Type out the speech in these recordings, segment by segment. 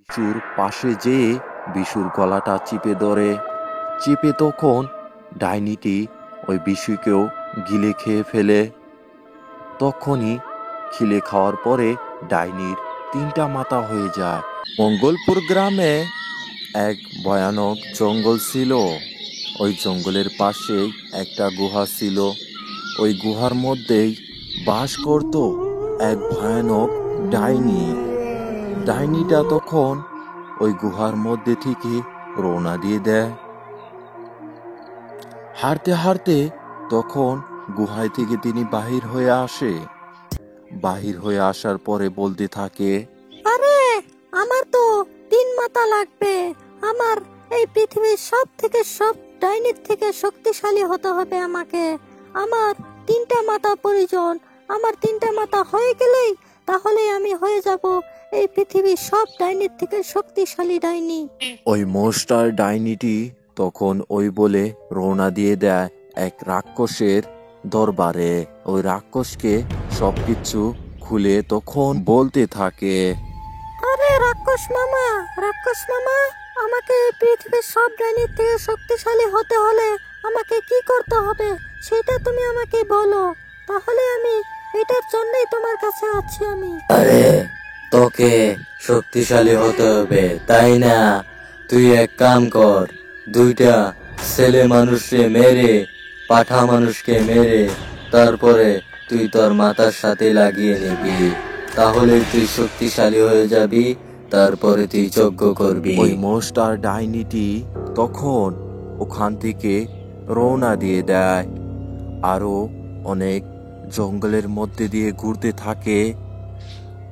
বিশুর পাশে যেয়ে বিশুর গলাটা চিপে ধরে। চিপে তখন ডাইনিটি ওই বিশুকেও গিলে খেয়ে ফেলে। তখনই খিলে খাওয়ার পরে ডাইনির 3টা মাথা হয়ে যায়। মঙ্গলপুর গ্রামে এক ভয়ানক জঙ্গল ছিল। ওই জঙ্গলের পাশেই একটা গুহা ছিল। ওই গুহার মধ্যেই বাস করত এক ভয়ানক ডাইনি। ডাইনিটা তখন ওই গুহার মধ্যে থেকে রওনা দিয়ে দেয়। হাঁটতে হাঁটতে তখন গুহায় থেকে তিনি বাহির হয়ে আসে। বাহির হয়ে আসার পরে বলতে থাকে, আরে আমার তো 3 মাথা লাগবে। আমার এই পৃথিবীর সব ডাইনির থেকে শক্তিশালী হতে হবে আমাকে। আমার 3টা মাথা প্রয়োজন। আমার 3টা মাথা হয়ে গেলেই তাহলে আমি হয়ে যাব এই পৃথিবীর সব ডাইনির থেকে শক্তিশালী ডাইনি। ওই মোস্টার ডাইনিটি তখন ওই বলে রওনা দিয়ে দেয় এক রাক্ষসের দরবারে। ওই রাক্ষসকে সবকিছু খুলে তখন বলতে থাকে, আরে রাক্ষস মামা, আমাকে এই পৃথিবীর সব ডাইনির থেকে শক্তিশালী হতে হলে আমাকে কি করতে হবে সেটা তুমি আমাকে বলো। তাহলে আমি এটার জন্যই তোমার কাছে আছি আমি। আরে তোকে শক্তিশালী হতে হবে তাই না? তুই এক কাম কর, 2টা ছেলে মানুষকে মেরে, পাঠা মানুষকে মেরে, তারপরে তুই তোর মাথার সাথে লাগিয়ে নিবি। তাহলে তুই শক্তিশালী হয়ে যাবি। তারপরে তুই যজ্ঞ করবি। ওই মোস্টার ডাইনিটি তখন ওখান থেকে রওনা দিয়ে দেয়। আরো অনেক জঙ্গলের মধ্যে দিয়ে ঘুরতে থাকে।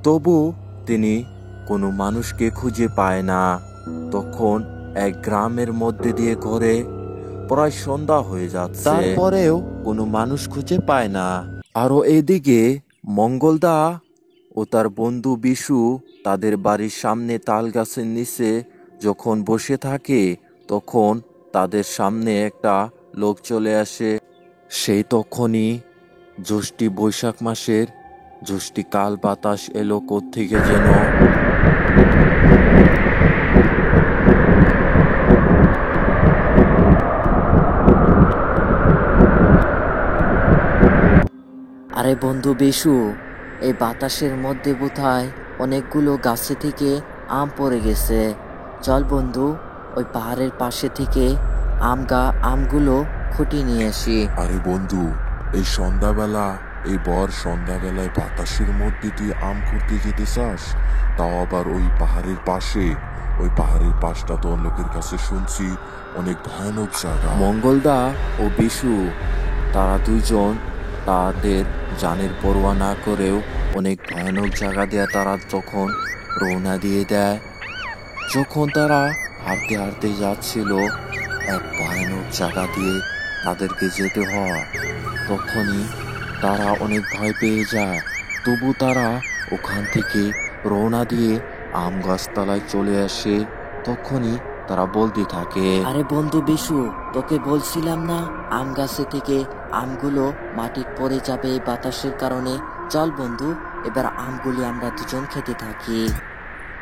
তবু তিনি কোনো মানুষকে খুঁজে পায় না। তখন এক গ্রামের মধ্যে দিয়ে ঘরে প্রায় সন্ধ্যা হয়ে যাচ্ছে, তারপরেও কোনো মানুষ খুঁজে পায় না। আরো এদিকে মঙ্গলদা ও তার বন্ধু বিশু তাদের বাড়ির সামনে তাল গাছের নিচে যখন বসে থাকে, তখন তাদের সামনে একটা লোক চলে আসে। সেই তখনই জ্যৈষ্ঠী বৈশাখ মাসের জ্যৈষ্ঠী কাল বাতাস এলো কোত্থেকে যেন। আরে বন্ধু বিশু, এই বাতাসের মধ্যে বোধহয় অনেকগুলো গাছে থেকে আম পড়ে গেছে। চল বন্ধু, ওই পাহাড়ের পাশে থেকে আমগুলো খুঁটিয়ে নিয়ে আসি। আরে বন্ধু, এই সন্ধ্যাবেলায় বাতাসের মধ্যে তুই আম খুঁড়তে যেতে চাস? তাও আবার ওই পাহাড়ের পাশে? ওই পাহাড়ের পাশটা তো লোকের কাছে শুনছি অনেক ভয়ানক জায়গা। মঙ্গলদা ও বিশু তারা দুইজন তাদের জানের পরোয়া না করেও অনেক ভয়ানক জায়গা দিয়ে তারা তখন রওনা দিয়ে দেয়। যখন তারা হাঁটতে হাঁটতে যাচ্ছিল এক ভয়ানক জায়গা দিয়ে তাদেরকে যেতে হয়, তখনই তারা অনেক ভয় পেয়ে যায়। তবু তারা ওখান থেকে রওনা দিয়ে আম গাছতলায় চলে আসে। তখনই তারা বলতে থাকে, আরে বন্ধু বিশু, তোকে বলছিলাম না আম গাছে থেকে আমগুলো মাটির পড়ে যাবে এই বাতাসের কারণে। চল বন্ধু, এবার আমগুলি আমরা দুজন খেতে থাকি।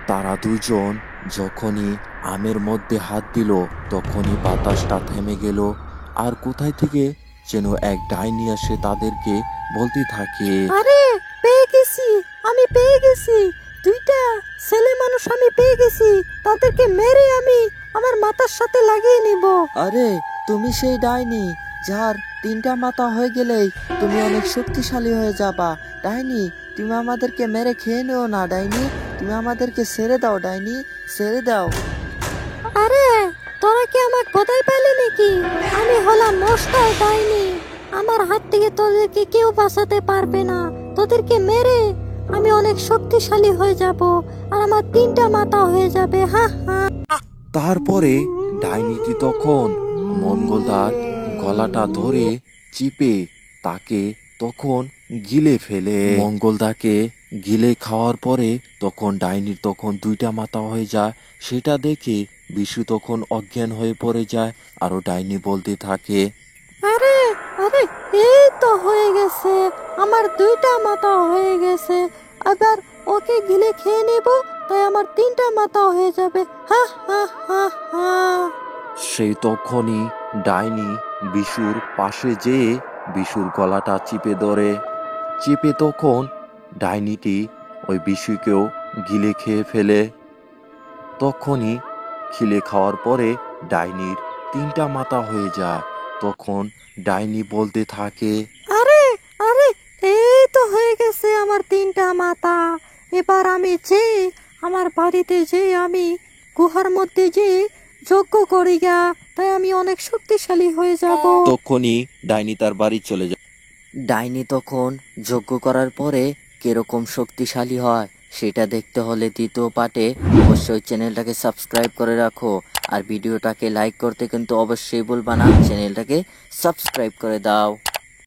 তারা দুজন যখনই আমের মধ্যে হাত দিল, তখনই বাতাসটা থেমে গেল। আর কোথায় থেকে যেন এক ডাইনি আসে তাদেরকে বলতে থাকে, আরে আমি পেয়ে গেছি 2টা ছেলে মানুষ আমি পেয়ে গেছি। তাদেরকে মেরে আমি আমার মাথার সাথে লাগিয়ে নিব। আরে তুমি সেই ডাইনি যার 3টা মাথা হয়ে গেলেই তুমি অনেক শক্তিশালী হয়ে যাবা। ডাইনি, তুমি আমাদেরকে মেরে খেয়ে নিও না। ডাইনি, তুমি আমাদেরকে ছেড়ে দাও। ডাইনি, ছেড়ে দাও। আরে তোরা কি আমার কোথায় পেলি নাকি? আমি হলাম মোস্টার ডাইনি। আমার হাত থেকে তোদেরকে কেউ বাঁচাতে পারবে না। তোদেরকে মেরে আমি অনেক শক্তিশালী হয়ে যাব আর আমার 3টা মাথা হয়ে যাবে। হা হা। তারপরে ডাইনিটি তখন মঙ্গলদার গলাটা ধরে চিপে তাকে তখন গিলে ফেলে। মঙ্গলদাকে গিলে খাওয়ার পরে তখন ডাইনির তখন 2টা মাথা হয়ে যায়। সেটা দেখে বিশু তখন অজ্ঞান হয়ে পড়ে যায়। আরো ডাইনি বলতে থাকে, আরে আরে এই তো হয়ে গেছে, আমার 2টা মাথা হয়ে গেছে। এবার ওকে গিলে খেয়ে নেব, তাই আমার 3টা মাথা হয়ে যাবে। হা হা হা হা। সেই তখনই ডাইনি বিশুর পাশে যেয়ে বিশুর গলাটা চিপে ধরে। চেপে তখন ডাইনিটি ওই বিশুকেও গিলে খেয়ে ফেলে। তখনই খিলে খাওয়ার পরে ডাইনির 3টা মাথা হয়ে যায়। তখন ডাইনি বলতে থাকে, আরে আরে, এই তো হয়ে গেছে আমার 3টা মাথা। এবার আমি যে আমার বাড়িতে যে আমি গুহার মধ্যে যে যজ্ঞ করি গা, তাই আমি অনেক শক্তিশালী হয়ে যাব। তখনই ডাইনি তার বাড়ি চলে যায়। ডাইনি তখন যজ্ঞ করার পরে কিরকম শক্তিশালী হয় সেটা দেখতে হলে দ্বিতীয় পার্টে অবশ্যই চ্যানেলটাকে সাবস্ক্রাইব করে রাখো। আর ভিডিওটাকে লাইক করতে কিন্তু অবশ্যই ভুলবা না, চ্যানেলটাকে সাবস্ক্রাইব করে দাও।